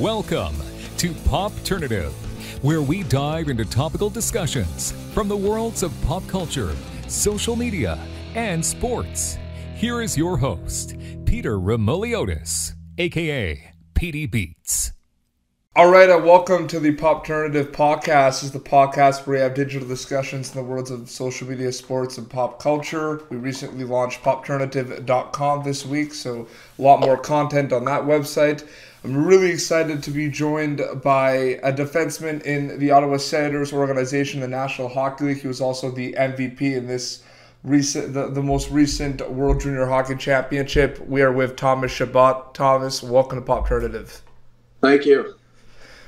Welcome to Popternative, where we dive into topical discussions from the worlds of pop culture, social media, and sports. Here is your host, Peter Remoliotis, aka PD Beats. All right, welcome to the Popternative podcast. This is the podcast where we have digital discussions in the worlds of social media, sports, and pop culture. We recently launched popternative.com this week, so a lot more content on that website. I'm really excited to be joined by a defenseman in the Ottawa Senators organization, the National Hockey League. He was also the MVP in this the most recent World Junior Hockey Championship. We are with Thomas Chabot. Thomas, welcome to Popternative. Thank you.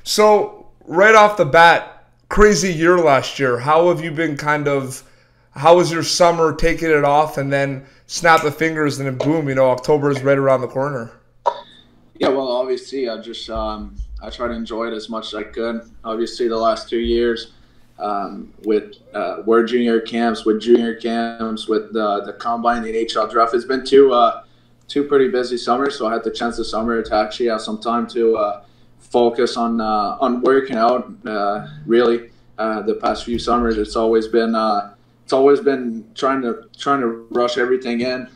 So, right off the bat, crazy year last year. How have you been how was your summer, taking it off, and then snap the fingers and then boom, October is right around the corner? Yeah, well, obviously, I just I try to enjoy it as much as I could. Obviously, the last 2 years with World Junior camps, with junior camps, with the Combine, the NHL draft, it's been two pretty busy summers, so I had the chance this summer to actually have some time to focus on working out. Really, the past few summers, it's always been trying to rush everything in.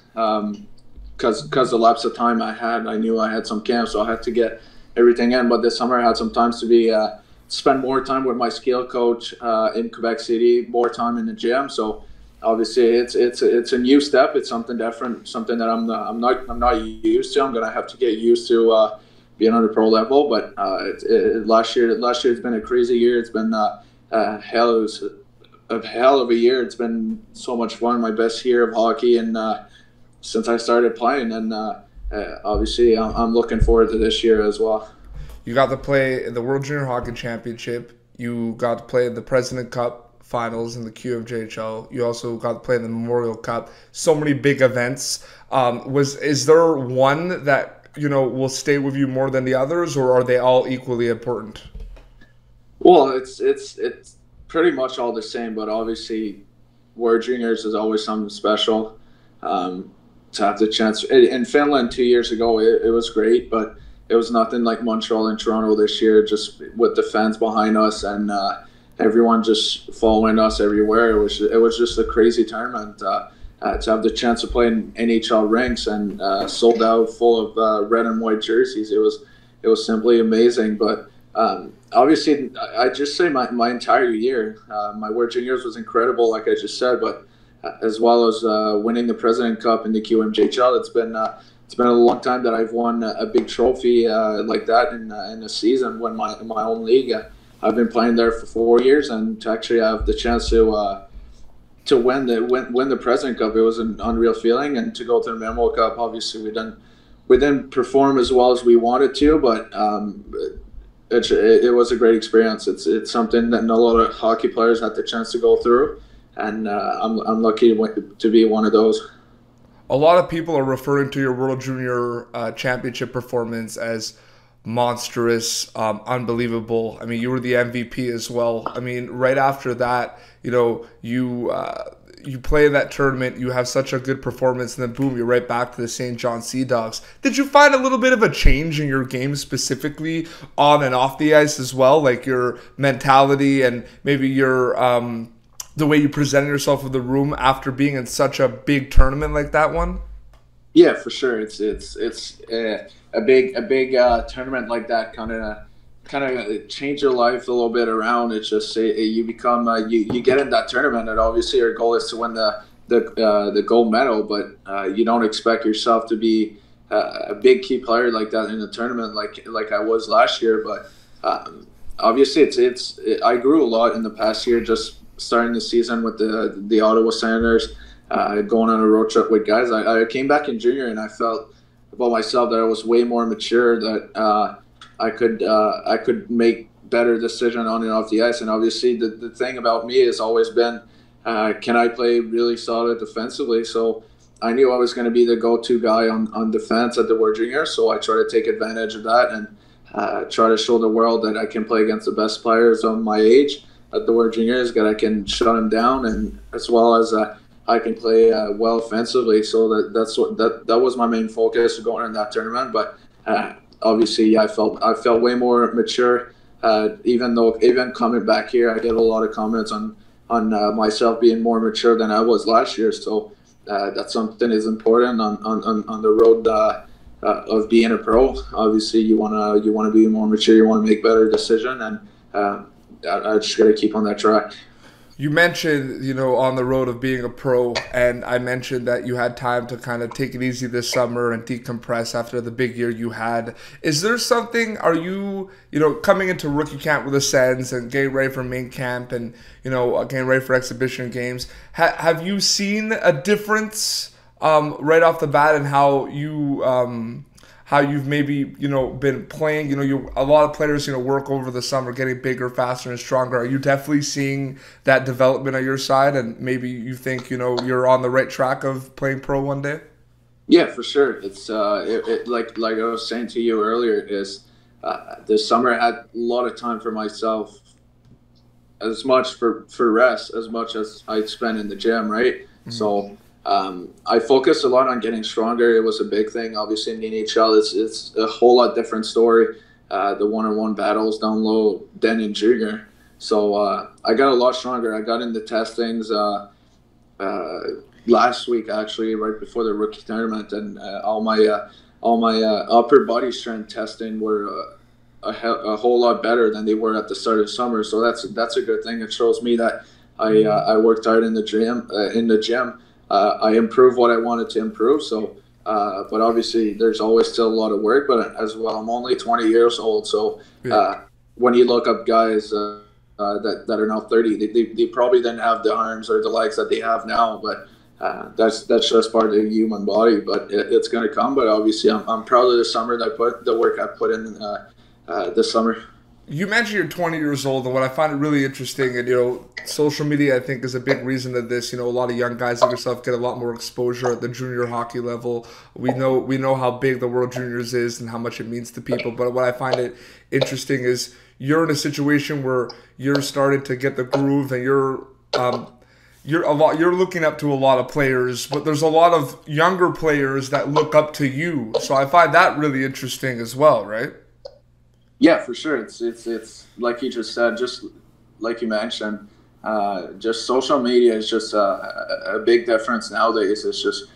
Because the lapse of time I knew I had some camps, so I had to get everything in. But this summer I had some time to spend more time with my skill coach in Quebec City, more time in the gym. So obviously it's a new step. It's something different, something that I'm not used to. I'm gonna have to get used to being on the pro level. But last year has been a crazy year. It's been a hell of a year. It's been so much fun. My best year of hockey and since I started playing, and obviously I'm looking forward to this year as well. You got to play in the World Junior Hockey Championship. You got to play in the President Cup Finals in the QMJHL. You also got to play in the Memorial Cup. So many big events. Is there one that will stay with you more than the others, or are they all equally important? Well, it's pretty much all the same, but obviously World Juniors is always something special. To have the chance in Finland 2 years ago, it was great, but it was nothing like Montreal and Toronto this year, just with the fans behind us and everyone just following us everywhere. It was just a crazy tournament. To have the chance to play in NHL rinks and sold out full of red and white jerseys, it was simply amazing. But obviously, I just say my entire year, my World Juniors was incredible, like I just said, but as well as winning the President Cup in the QMJHL. It's been a long time that I've won a big trophy like that in a season. When my own league, I've been playing there for 4 years, and to actually have the chance to win the President Cup, it was an unreal feeling. And to go to the Memorial Cup, obviously we didn't perform as well as we wanted to, but it was a great experience. It's something that not a lot of hockey players had the chance to go through. And I'm lucky to be one of those. A lot of people are referring to your World Junior Championship performance as monstrous, unbelievable. I mean, you were the MVP as well. I mean, right after that, you play in that tournament, you have such a good performance, and then boom, you're right back to the St. John Sea Dogs. Did you find a little bit of a change in your game specifically on and off the ice as well, like your mentality and maybe your the way you presented yourself in the room after being in such a big tournament like that one? Yeah, for sure. It's a big tournament like that kind of change your life a little bit around. It's just you become you get in that tournament, and obviously your goal is to win the gold medal, but you don't expect yourself to be a big key player like that in a tournament like I was last year. But obviously I grew a lot in the past year, just starting the season with the Ottawa Senators, going on a road trip with guys. I came back in junior, and I felt about myself that I was way more mature, that I could make better decisions on and off the ice. And obviously the thing about me has always been, can I play really solid defensively? So I knew I was going to be the go-to guy on defense at the World Junior, so I try to take advantage of that and try to show the world that I can play against the best players of my age at the World Juniors, that I can shut them down, and as well as I can play well offensively. So that was my main focus going in that tournament. But obviously I felt way more mature. Even coming back here, I get a lot of comments on myself being more mature than I was last year. So that's something is important on the road of being a pro. Obviously, you wanna be more mature. You want to make better decision, and I just got to keep on that track. You mentioned, on the road of being a pro, and I mentioned that you had time to kind of take it easy this summer and decompress after the big year you had. Is there something, are you, coming into rookie camp with the Sens and getting ready for main camp and, getting ready for exhibition games, have you seen a difference right off the bat in how you've maybe, been playing? A lot of players, work over the summer, getting bigger, faster, and stronger. Are you definitely seeing that development on your side, and maybe you think, you're on the right track of playing pro one day? Yeah, for sure. It's like I was saying to you earlier, is this summer I had a lot of time for myself, as much for rest as much as I spent in the gym, right? Mm-hmm. So I focused a lot on getting stronger. It was a big thing. Obviously, in the NHL, it's a whole lot different story. The one-on-one battles down low than in junior. So I got a lot stronger. I got into testings last week, actually, right before the rookie tournament, and all my upper body strength testing were a whole lot better than they were at the start of summer. So that's a good thing. It shows me that I worked hard in the gym. I improved what I wanted to improve. So, but obviously there's always still a lot of work, but as well, I'm only 20 years old. So, when you look up guys, that are now 30, they probably didn't have the arms or the legs that they have now, but, that's just part of the human body, but it's going to come. But obviously I'm proud of the summer that the work I put in, this summer. You mentioned you're 20 years old, and what I find it really interesting, and social media, I think, is a big reason of this. A lot of young guys like yourself get a lot more exposure at the junior hockey level. We know how big the World Juniors is and how much it means to people. But what I find it interesting is you're in a situation where you're starting to get the groove, and you're looking up to a lot of players, but there's a lot of younger players that look up to you. So I find that really interesting as well, right? Yeah, for sure. It's like you just said, just like you mentioned, just social media is just a big difference nowadays. It's just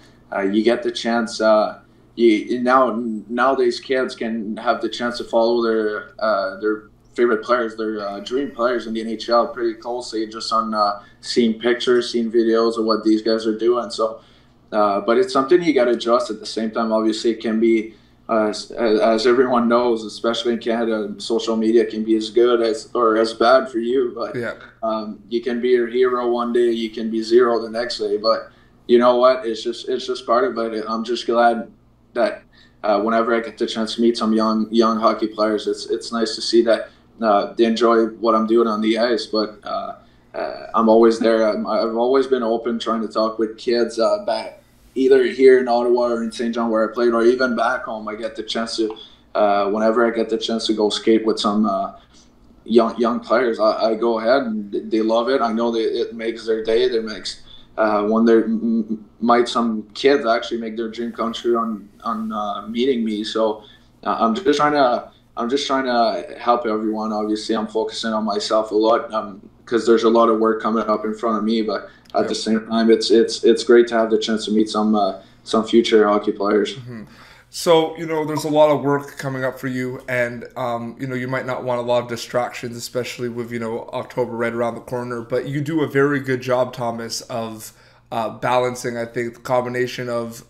you get the chance. Nowadays kids can have the chance to follow their favorite players, their dream players in the NHL pretty closely, just on seeing pictures, seeing videos of what these guys are doing. So, but it's something you got to adjust at the same time. Obviously, it can be. As everyone knows, especially in Canada, social media can be as good or as bad for you. But you can be your hero one day, you can be zero the next day. But you know what? It's just part of it. I'm just glad that whenever I get the chance to meet some young hockey players, it's nice to see that they enjoy what I'm doing on the ice. But I'm always there. I've always been open, trying to talk with kids back. Either here in Ottawa or in St. John where I played, or even back home. I get the chance to, whenever I get the chance to go skate with some young players, I go ahead and they love it. I know that it makes their day. It makes some kids actually make their dream come true on meeting me. So I'm just trying to help everyone. Obviously, I'm focusing on myself a lot because there's a lot of work coming up in front of me, but. At the same time, it's great to have the chance to meet some future hockey players. Mm-hmm. So, there's a lot of work coming up for you, and, you might not want a lot of distractions, especially with, October right around the corner, but you do a very good job, Thomas, of balancing, I think, the combination of,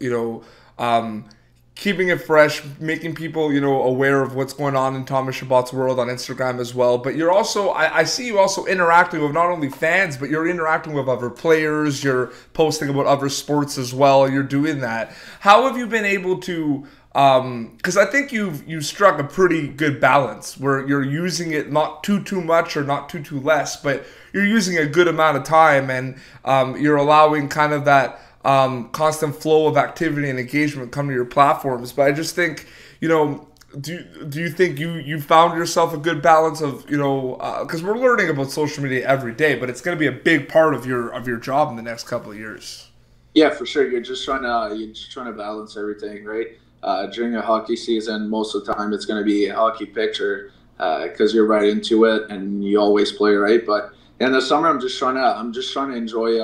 keeping it fresh, making people, aware of what's going on in Thomas Chabot's world on Instagram as well. But you're also, I see you also interacting with not only fans, but you're interacting with other players. You're posting about other sports as well. You're doing that. How have you been able to, because I think you've struck a pretty good balance where you're using it not too much or not too less, but you're using a good amount of time, and you're allowing kind of that constant flow of activity and engagement come to your platforms. But I just think, do you think you found yourself a good balance of, because we're learning about social media every day, but it's going to be a big part of your job in the next couple of years. Yeah, for sure. You're just trying to balance everything, right? during a hockey season, most of the time it's going to be a hockey picture because you're right into it and you always play right. But in the summer, I'm just trying to enjoy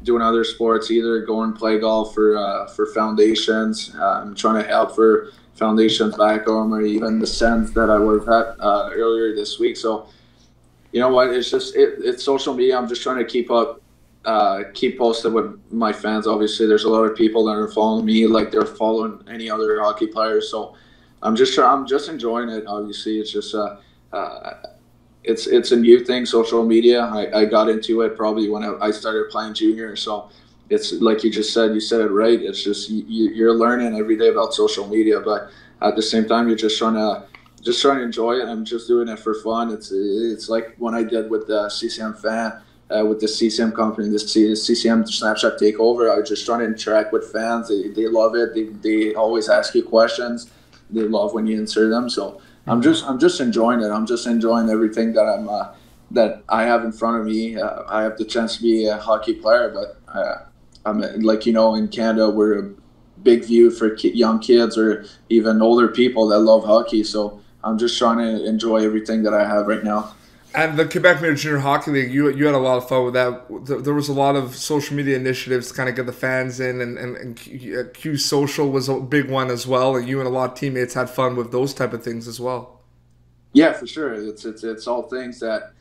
doing other sports, either go and play golf for foundations. I'm trying to help for foundations back home, or even the Sens that I was at earlier this week. So you know what? It's just it's social media. I'm just trying to keep posted with my fans. Obviously, there's a lot of people that are following me like they're following any other hockey players. So I'm just enjoying it. Obviously, it's just it's a new thing, social media. I got into it probably when I started playing junior. So it's like you said it right. It's just you're learning every day about social media, but at the same time, you're just trying to enjoy it. I'm just doing it for fun. It's like when I did with the CCM fan, with the CCM company, the CCM Snapchat takeover. I was just trying to interact with fans. They love it. They always ask you questions. They love when you answer them. So I'm just enjoying it. I'm just enjoying everything that I have in front of me. I have the chance to be a hockey player, but I'm like, in Canada, we're a big view for young kids or even older people that love hockey. So I'm just trying to enjoy everything that I have right now. And the Quebec Major Junior Hockey League, you had a lot of fun with that. There was a lot of social media initiatives to kind of get the fans in, and Q Social was a big one as well. And you and a lot of teammates had fun with those type of things as well. Yeah, for sure. It's all things that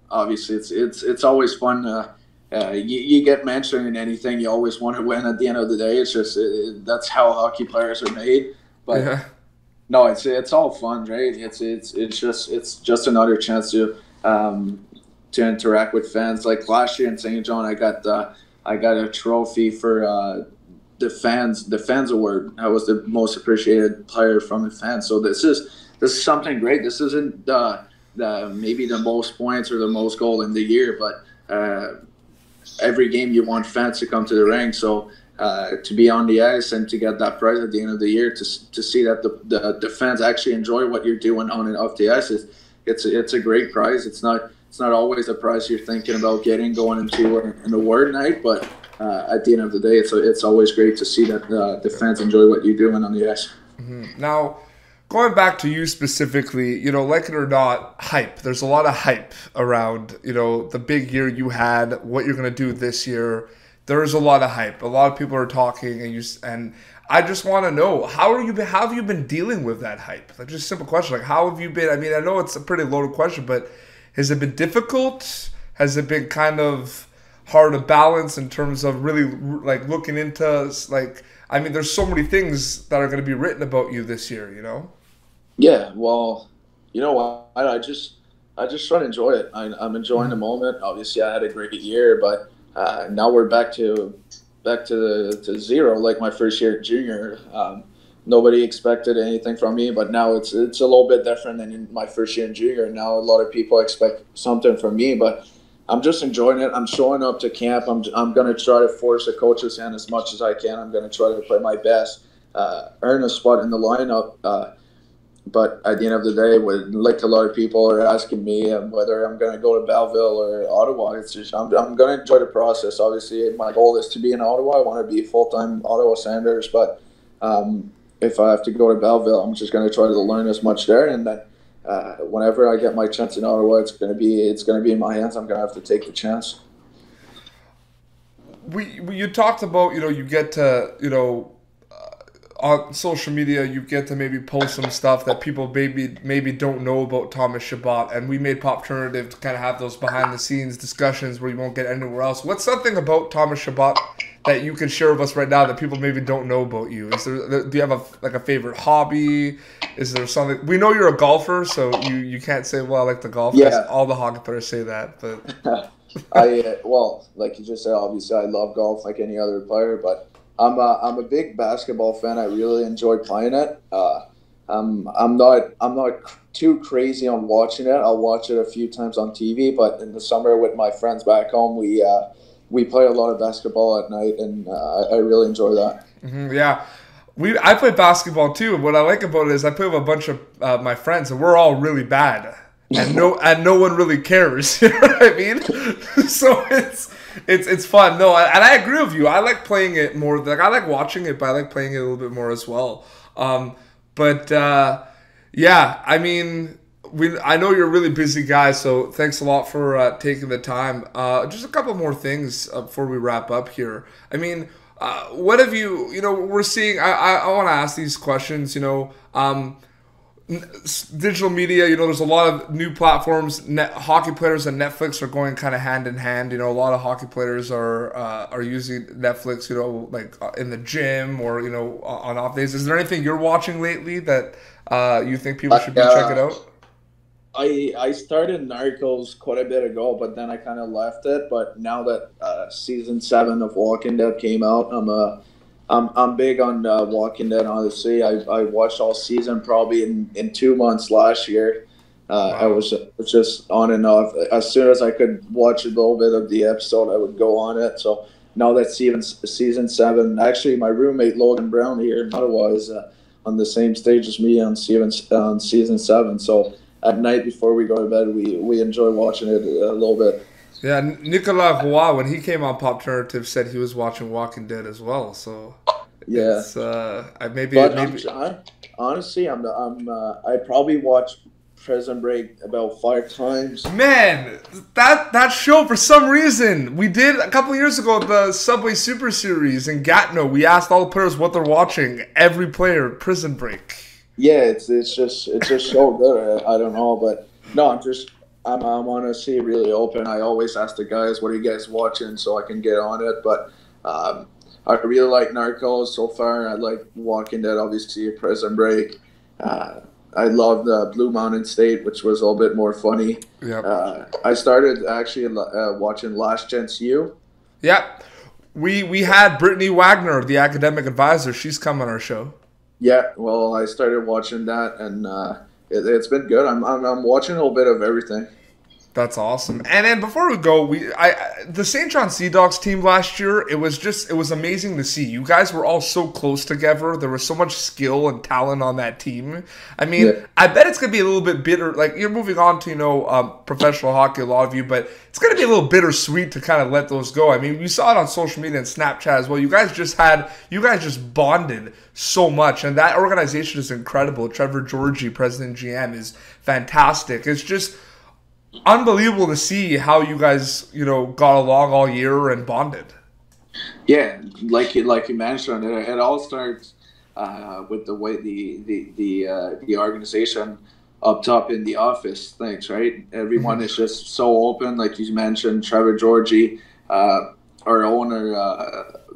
obviously it's always fun. You get mentioned in anything, you always want to win. At the end of the day, it's just that's how hockey players are made. But yeah. No, it's all fun, right? It's just another chance to interact with fans. Like last year in St. John, I got a trophy for the fans award. I was the most appreciated player from the fans. So this is something great. This isn't maybe the most points or the most goal in the year, but every game you want fans to come to the rink. So to be on the ice and to get that prize at the end of the year, to see that the fans actually enjoy what you're doing on and off the ice, it's a great prize. It's not always a prize you're thinking about going into an award night, but at the end of the day, it's always great to see that the fans enjoy what you're doing on the ice. Mm-hmm. Now, going back to you specifically, like it or not, hype. There's a lot of hype around, the big year you had, what you're going to do this year. There's a lot of hype. A lot of people are talking, and I just want to know, how have you been dealing with that hype? Like, just a simple question. Like, how have you been? I mean, I know it's a pretty loaded question, but has it been difficult? Has it been kind of hard to balance in terms of really like looking into like? I mean, there's so many things that are going to be written about you this year. Yeah. Well, you know what? I just try to enjoy it. I'm enjoying the moment. Obviously, I had a great year, but now we're back to zero, like my first year at junior. Nobody expected anything from me, but now it's a little bit different than in my first year in junior. Now a lot of people expect something from me, but I'm just enjoying it. I'm showing up to camp. I'm going to try to force the coach's hand as much as I can. I'm going to try to play my best, earn a spot in the lineup. But at the end of the day, like a lot of people are asking me whether I'm going to go to Belleville or Ottawa, it's just I'm going to enjoy the process. Obviously, my goal is to be in Ottawa. I want to be full-time Ottawa Senators. But if I have to go to Belleville, I'm just going to try to learn as much there. And then whenever I get my chance in Ottawa, it's going to be in my hands. I'm going to have to take the chance. You talked about you get to on social media, you get to maybe post some stuff that people maybe don't know about Thomas Chabot, and we made Popternative to kind of have those behind-the-scenes discussions where you won't get anywhere else. What's something about Thomas Chabot that you can share with us right now that people maybe don't know about you? Do you have a favorite hobby? Is there something? We know you're a golfer, so you can't say, well, I like to golf. Yeah. All the hockey players say that, but well, like you just said, obviously I love golf like any other player, but I'm a big basketball fan. I really enjoy playing it. I'm not too crazy on watching it. I'll watch it a few times on TV, but in the summer with my friends back home, we play a lot of basketball at night, and I really enjoy that. Mm-hmm, yeah. I play basketball too. What I like about it is I play with a bunch of my friends, and we're all really bad. and no one really cares. You know what I mean? So it's fun. No, and I agree with you. I like playing it more. Like I like watching it, but I like playing it a little bit more as well. Yeah, I mean, I know you're a really busy guy, so thanks a lot for taking the time. Just a couple more things before we wrap up here. I mean, what have you? We're seeing. I want to ask these questions. Digital media, there's a lot of new platforms. Hockey players and Netflix are going kind of hand in hand. A lot of hockey players are using Netflix, like in the gym or on off days. Is there anything you're watching lately that you think people should be checking out? I started Narcos quite a bit ago, but then I kind of left it. But now that season 7 of Walking Dead came out, I'm big on Walking Dead. Honestly, I watched all season probably in 2 months last year. Wow. I was just on and off. As soon as I could watch a little bit of the episode, I would go on it. So now that season 7, actually my roommate Logan Brown here in Ottawa is on the same stage as me on season 7. So at night before we go to bed, we enjoy watching it a little bit. Yeah, Nicolas Roy, when he came on Pop Alternative, said he was watching Walking Dead as well. So yeah, it's, honestly, I probably watched Prison Break about 5 times. Man, that show, for some reason, we did a couple of years ago the Subway Super Series in Gatineau. We asked all the players what they're watching. Every player, Prison Break. Yeah, it's just so good. I don't know, but no, I'm honestly really open. I always ask the guys, what are you guys watching, so I can get on it. But I really like Narcos so far. I like Walking Dead, obviously, Prison Break. I love the Blue Mountain State, which was a little bit more funny. Yep. I started actually watching Last Chance U. Yep. We had Brittany Wagner, the academic advisor. She's come on our show. Yeah, well, I started watching that, and it's been good. I'm watching a little bit of everything. That's awesome. And then before we go, the St. John Sea Dogs team last year, it was amazing to see. You guys were all so close together. There was so much skill and talent on that team. I mean, yeah. I bet it's going to be a little bit bitter. Like, you're moving on to, professional hockey, a lot of you, but it's going to be a little bittersweet to kind of let those go. I mean, we saw it on social media and Snapchat as well. You guys just bonded so much, and that organization is incredible. Trevor Georgie, president GM, is fantastic. It's just unbelievable to see how you guys, got along all year and bonded. Yeah, like you mentioned, it all starts with the way the organization up top in the office thinks, right? Everyone is just so open, like you mentioned. Trevor Georgie, our owner,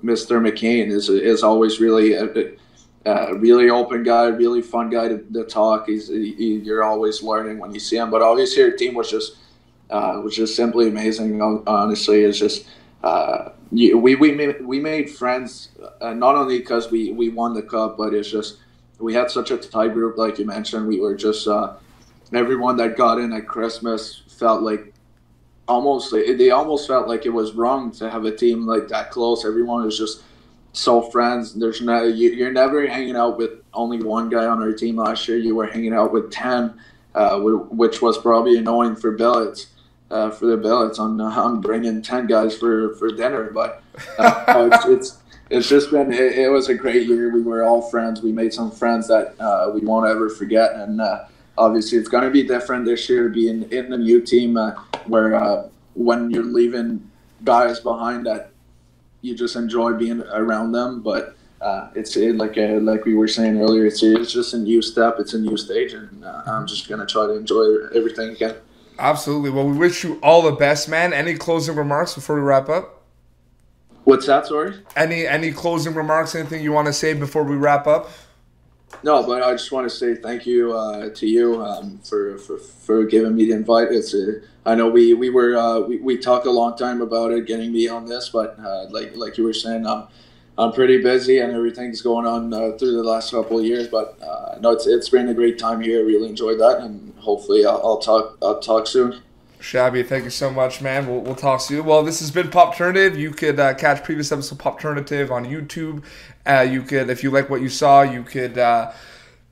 Mr. McCain, is always really a really open guy, really fun guy to talk. You're always learning when you see him. But obviously, our team was just simply amazing. Honestly, it's just we made friends not only because we won the cup, but it's just we had such a tight group, like you mentioned. We were just everyone that got in at Christmas felt like they almost felt like it was wrong to have a team like that close. Everyone was just so friends. You're never hanging out with only one guy on our team. Last year you were hanging out with 10, which was probably annoying for Billets, on bringing 10 guys for dinner. But it's just been it was a great year. We were all friends. We made some friends that we won't ever forget. And obviously it's going to be different this year to be in the new team where when you're leaving guys behind that you just enjoy being around them, but like we were saying earlier, it's just a new step, it's a new stage, and I'm just gonna try to enjoy everything again. Absolutely. Well, we wish you all the best, man. Any closing remarks before we wrap up? What's that, sorry? Any closing remarks? Anything you want to say before we wrap up? No, but I just want to say thank you to you for giving me the invite. I know we talked a long time about it, getting me on this, but like you were saying, I'm pretty busy and everything's going on through the last couple of years. But no, it's been a great time here. I really enjoyed that, and hopefully I'll talk soon. Shabby, thank you so much, man. We'll talk soon. Well, this has been Pop Alternative. You could catch previous episodes of Pop Alternative on YouTube. You could, if you like what you saw, you could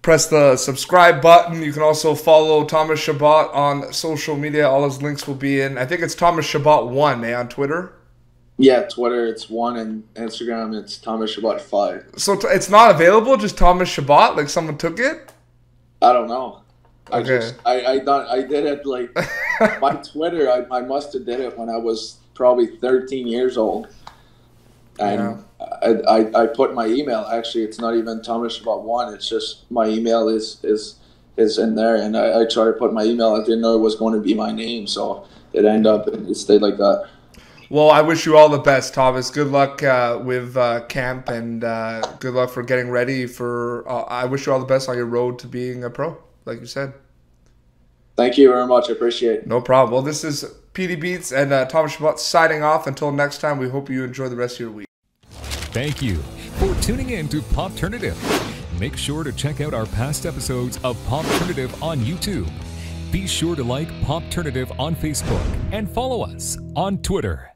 press the subscribe button. You can also follow Thomas Chabot on social media. All his links will be in. I think it's Thomas Chabot 1, on Twitter. Yeah, Twitter it's 1, and Instagram it's Thomas Chabot 5. So it's not available, just Thomas Chabot? Like someone took it? I don't know. Okay. I did it like my Twitter. I must have did it when I was probably 13 years old, and I put my email. Actually, it's not even Thomas Chabot 1. It's just my email is in there, and I tried to put my email. I didn't know it was going to be my name, so it ended up and it stayed like that. Well, I wish you all the best, Thomas. Good luck with camp, and good luck for getting ready for. I wish you all the best on your road to being a pro, like you said. Thank you very much. I appreciate it. No problem. Well, this is PD Beats and Thomas Chabot signing off. Until next time, we hope you enjoy the rest of your week. Thank you for tuning in to Popternative. Make sure to check out our past episodes of Popternative on YouTube. Be sure to like Popternative on Facebook and follow us on Twitter.